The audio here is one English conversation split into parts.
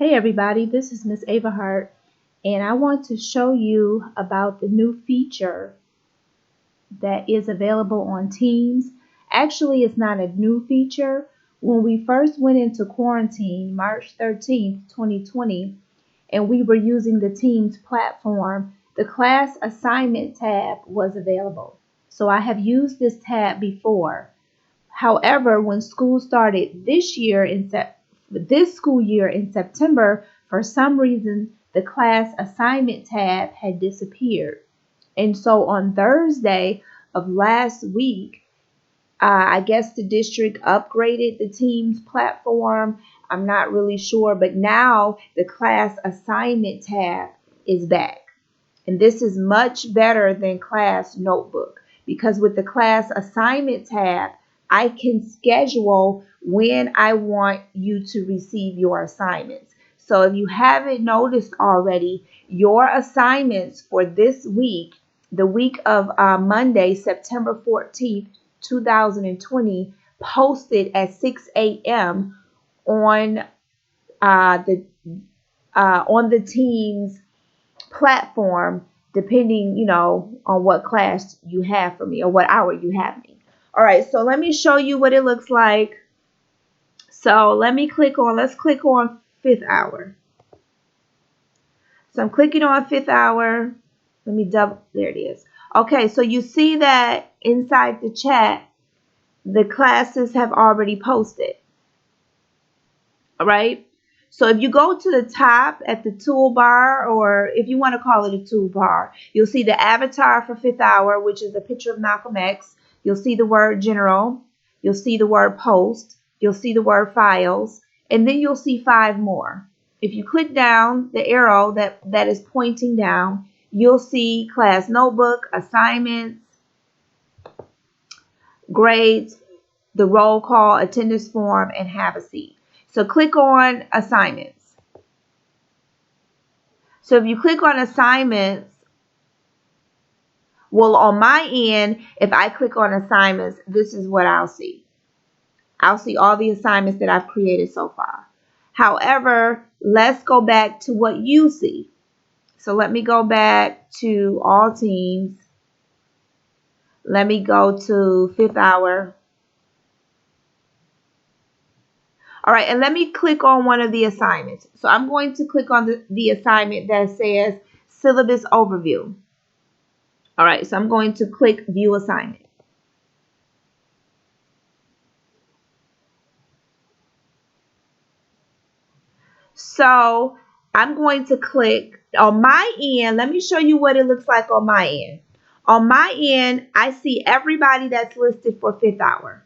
Hey everybody, this is Miss Ava Hart, and I want to show you about the new feature that is available on Teams. Actually, it's not a new feature. When we first went into quarantine, March 13th, 2020, and we were using the Teams platform, the class assignment tab was available. So I have used this tab before. However, when school started this school year in September, for some reason, the class assignment tab had disappeared. And so on Thursday of last week, I guess the district upgraded the Teams platform. I'm not really sure, but now the class assignment tab is back. And this is much better than class notebook because with the class assignment tab, I can schedule when I want you to receive your assignments. So if you haven't noticed already, your assignments for this week, the week of Monday, September 14th, 2020, posted at 6 a.m. on the Teams platform, depending, on what class you have for me or what hour you have me. All right, so let me show you what it looks like. So let's click on fifth hour. So I'm clicking on fifth hour. There it is. Okay, so you see that inside the chat, the classes have already posted. All right. So if you go to the top at the toolbar, or if you want to call it a toolbar, you'll see the avatar for fifth hour, which is a picture of Malcolm X. You'll see the word general. You'll see the word post. You'll see the word files. And then you'll see 5 more. If you click down the arrow that is pointing down, you'll see class notebook, assignments, grades, the roll call, attendance form, and have a seat. So click on assignments. So if you click on assignments, well, on my end, if I click on assignments, this is what I'll see. I'll see all the assignments that I've created so far. However, let's go back to what you see. So let me go back to all teams. Let me go to fifth hour. All right, and let me click on one of the assignments. So I'm going to click on the assignment that says syllabus overview. All right, so I'm going to click view assignment. So I'm going to click on my end. Let me show you what it looks like on my end. On my end, I see everybody that's listed for fifth hour.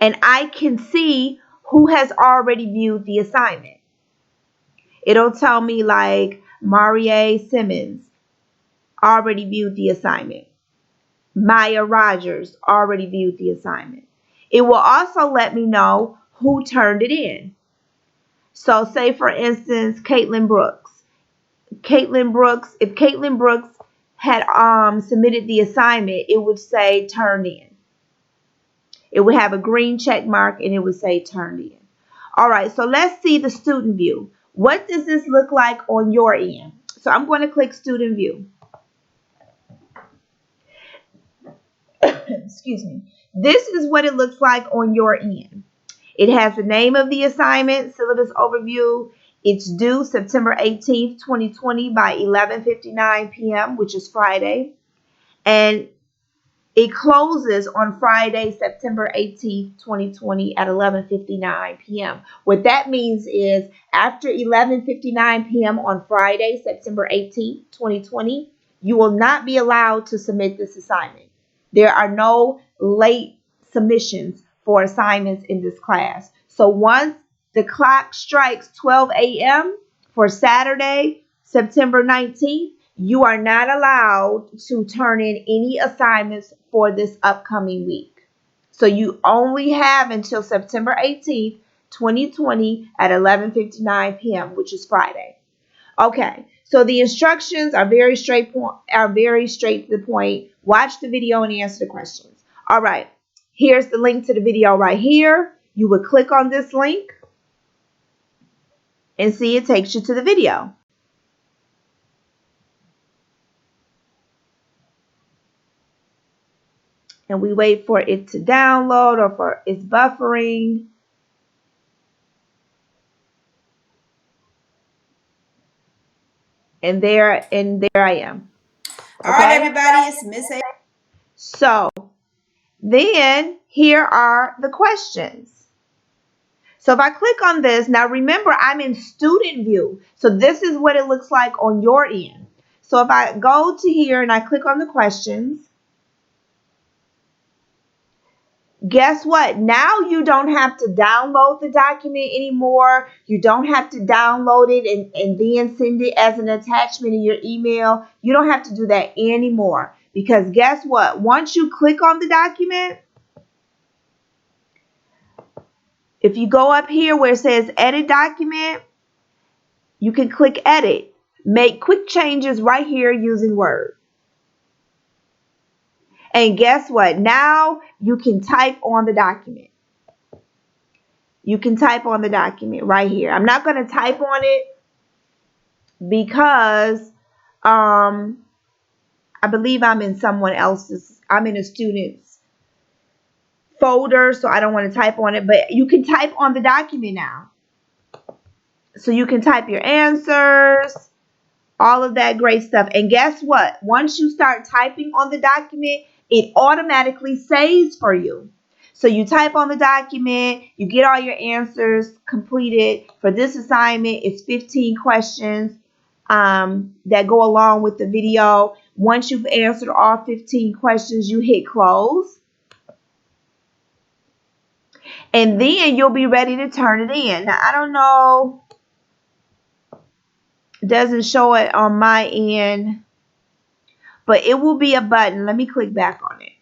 And I can see who has already viewed the assignment. It'll tell me like Marie Simmons already viewed the assignment. Maya Rogers already viewed the assignment. It will also let me know who turned it in. So say for instance, Caitlin Brooks. If Caitlin Brooks had submitted the assignment, it would say turned in. It would have a green check mark and it would say turned in. All right, so let's see the student view. What does this look like on your end? So I'm going to click student view. Excuse me. This is what it looks like on your end. It has the name of the assignment, syllabus overview. It's due September 18th, 2020 by 11:59 p.m., which is Friday. And it closes on Friday, September 18th, 2020 at 11:59 p.m. What that means is after 11:59 p.m. on Friday, September 18th, 2020, you will not be allowed to submit this assignment. There are no late submissions for assignments in this class. So once the clock strikes 12 a.m. for Saturday, September 19th, you are not allowed to turn in any assignments for this upcoming week. So you only have until September 18th, 2020 at 11:59 p.m., which is Friday. Okay, so the instructions are very straight to the point. Watch the video and answer the questions. All right, here's the link to the video right here. You would click on this link. and see, it takes you to the video. And we wait for it to download or for it's buffering. And there I am. All right, everybody, it's Miss A. So then here are the questions. So if I click on this, now remember I'm in student view. So this is what it looks like on your end. So if I go to here and I click on the questions, guess what? Now you don't have to download the document anymore. You don't have to download it and then send it as an attachment in your email. You don't have to do that anymore. Because guess what? Once you click on the document, if you go up here where it says edit document, you can click edit. Make quick changes right here using Word. And guess what? Now you can type on the document. You can type on the document right here. I'm not going to type on it because I believe I'm in someone else's. I'm in a student's folder, so I don't want to type on it. But you can type on the document now. So you can type your answers, all of that great stuff. And guess what? Once you start typing on the document, it automatically saves for you. So you type on the document, you get all your answers completed. For this assignment, it's 15 questions that go along with the video. Once you've answered all 15 questions, you hit close. And then you'll be ready to turn it in. Now, I don't know. It doesn't show it on my end. But it will be a button. Let me click back on it.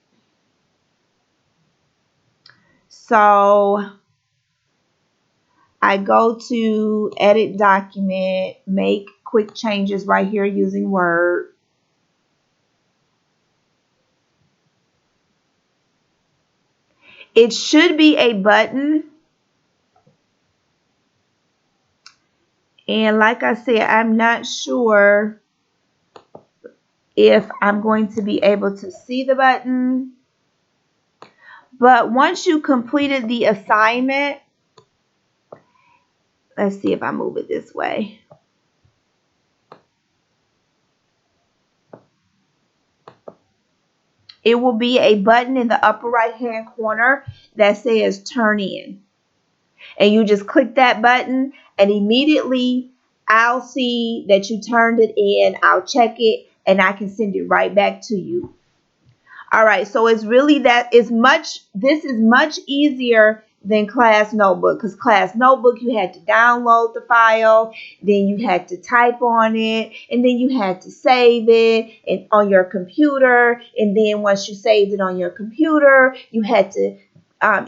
So I go to edit document, make quick changes right here using Word. It should be a button. And like I said, I'm not sure if I'm going to be able to see the button. But once you completed the assignment, let's see if I move it this way. It will be a button in the upper right hand corner that says turn in. And you just click that button and immediately I'll see that you turned it in. I'll check it and I can send it right back to you. All right, so it's really this is much easier than Class Notebook, because Class Notebook you had to download the file, then you had to type on it, and then you had to save it on your computer, and then once you saved it on your computer, you had to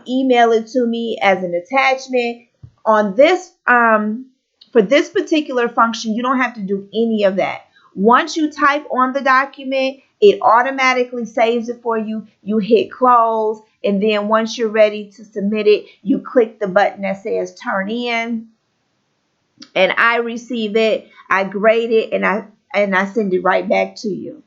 email it to me as an attachment. On this, for this particular function, you don't have to do any of that. Once you type on the document, it automatically saves it for you. You hit close, and then once you're ready to submit it, you click the button that says turn in, and I receive it, I grade it, and I send it right back to you.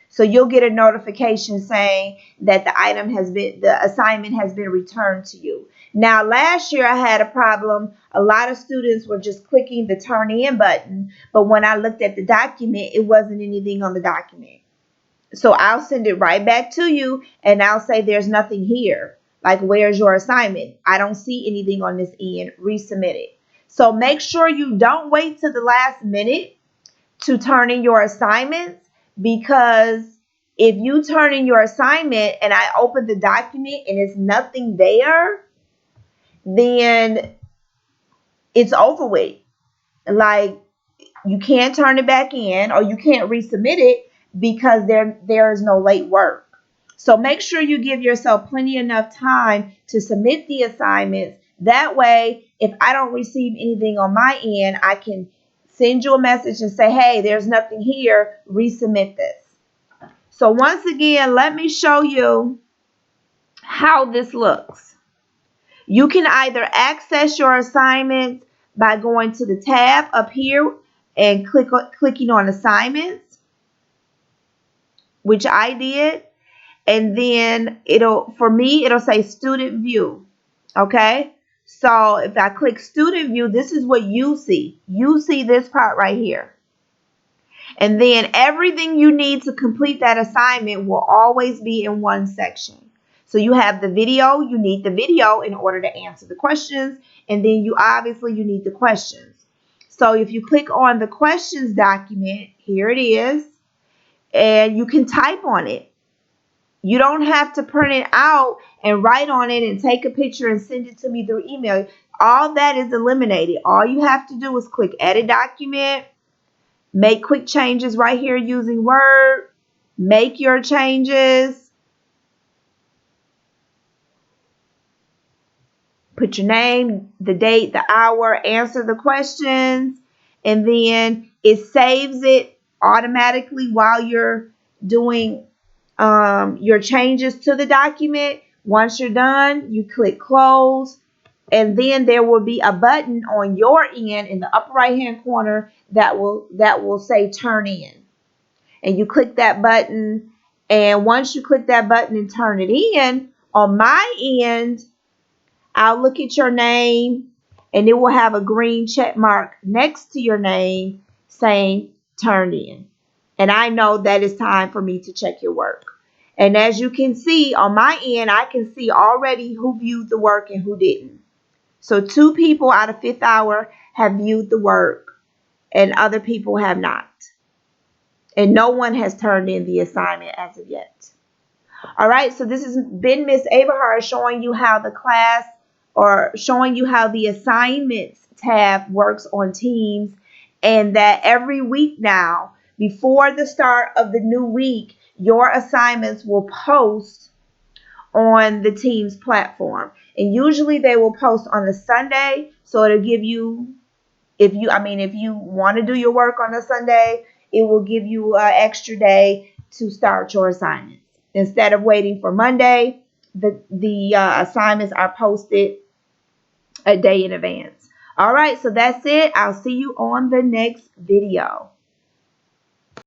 So you'll get a notification saying that the assignment has been returned to you. Now, last year I had a problem. A lot of students were just clicking the turn in button, but when I looked at the document, it wasn't anything on the document. So I'll send it right back to you and I'll say there's nothing here. Like, where's your assignment? I don't see anything on this end. Resubmit it. So make sure you don't wait till the last minute to turn in your assignments, because if you turn in your assignment and I open the document and there's nothing there, then it's over with. Like, you can't turn it back in or you can't resubmit it because there is no late work. So make sure you give yourself plenty enough time to submit the assignments. That way, if I don't receive anything on my end, I can send you a message and say, hey, there's nothing here, resubmit this. So once again, let me show you how this looks. You can either access your assignments by going to the tab up here and clicking on assignments, which I did. And then for me, it'll say student view. Okay. So if I click student view, this is what you see. You see this part right here. And then everything you need to complete that assignment will always be in one section. So you have the video, you need the video in order to answer the questions. And then you need the questions. So if you click on the questions document, here it is, and you can type on it. You don't have to print it out and write on it and take a picture and send it to me through email. All that is eliminated. All you have to do is click edit document, make quick changes right here using Word, make your changes, put your name, the date, the hour, answer the questions, and then it saves it automatically while you're doing your changes to the document. Once you're done, you click close, and then there will be a button on your end in the upper right hand corner that will say turn in. And you click that button, and once you click that button and turn it in, on my end, I'll look at your name, and it will have a green check mark next to your name saying turn in. And I know that it's time for me to check your work. And as you can see on my end, I can see already who viewed the work and who didn't. So 2 people out of 5th hour have viewed the work and other people have not. And no one has turned in the assignment as of yet. All right, so this has been Miss Abrahart showing you how the class, or showing you how the assignments tab works on Teams, and that every week now, before the start of the new week, your assignments will post on the Teams platform. And usually they will post on a Sunday, so it'll give you, if you want to do your work on a Sunday, it will give you an extra day to start your assignments. Instead of waiting for Monday, the assignments are posted a day in advance. All right, so that's it. I'll see you on the next video.